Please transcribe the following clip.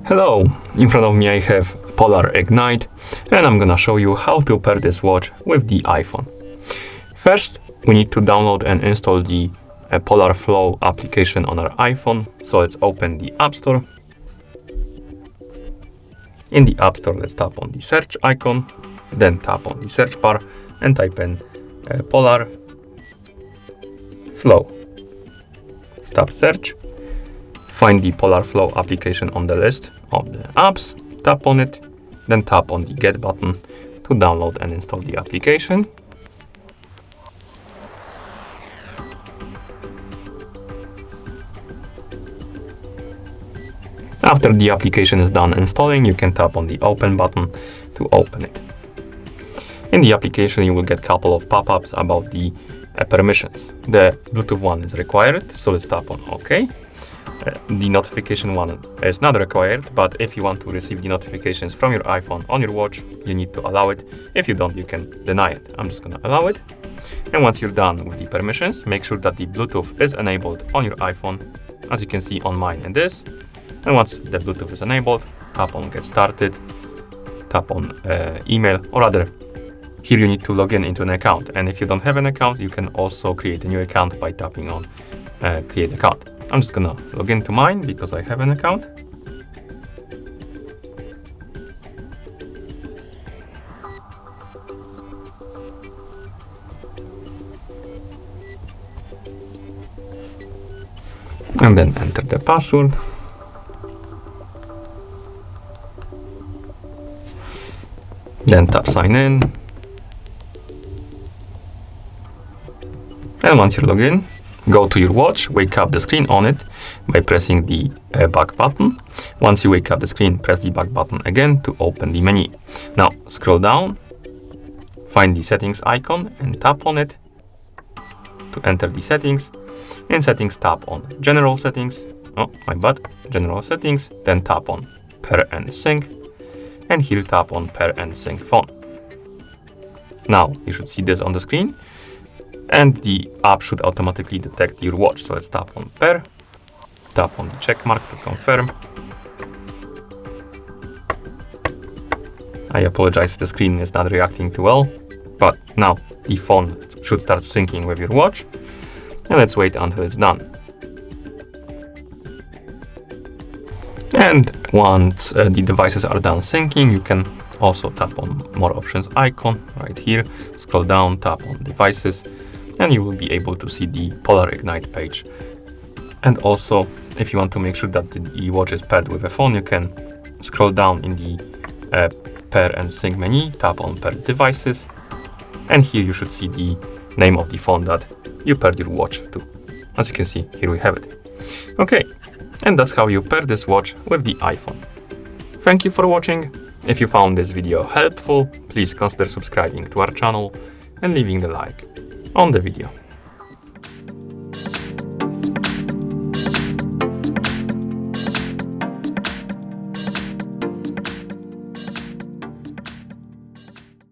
Hello, in front of me I have Polar Ignite, and I'm gonna show you how to pair this watch with the iPhone. First, we need to download and install the Polar Flow application on our iPhone. So let's open the App Store. In the App Store, let's tap on the search icon, then tap on the search bar and type in Polar Flow. Tap search. Find the Polar Flow application on the list of the apps, tap on it, then tap on the Get button to download and install the application. After the application is done installing, you can tap on the Open button to open it. In the application, you will get a couple of pop-ups about the permissions. The Bluetooth one is required, so let's tap on OK. The notification one is not required, but if you want to receive the notifications from your iPhone on your watch, you need to allow it. If you don't, you can deny it. I'm just gonna allow it. And once you're done with the permissions, make sure that the Bluetooth is enabled on your iPhone, as you can see on mine and this. And once the Bluetooth is enabled, tap on Get Started, tap on Email, or rather, here you need to log in into an account. And if you don't have an account, you can also create a new account by tapping on Create Account. I'm just gonna log into mine because I have an account. And then enter the password. Then tap sign in. And once you're logged in, go to your watch, wake up the screen on it by pressing the back button. Once you wake up the screen, press the back button again to open the menu. Now scroll down, find the settings icon and tap on it to enter the settings. In settings, tap on general settings. Oh, my bad. General settings, then tap on pair and sync. And here tap on pair and sync phone. Now you should see this on the screen. And the app should automatically detect your watch. So let's tap on pair, tap on the check mark to confirm. I apologize, the screen is not reacting too well, but now the phone should start syncing with your watch. And let's wait until it's done. And once the devices are done syncing, you can also tap on more options icon right here, scroll down, tap on devices, and you will be able to see the Polar Ignite page. And also, if you want to make sure that the watch is paired with a phone, you can scroll down in the pair and sync menu, tap on pair devices, and here you should see the name of the phone that you paired your watch to. As you can see, here we have it. Okay, and that's how you pair this watch with the iPhone. Thank you for watching. If you found this video helpful, please consider subscribing to our channel and leaving the like on the video.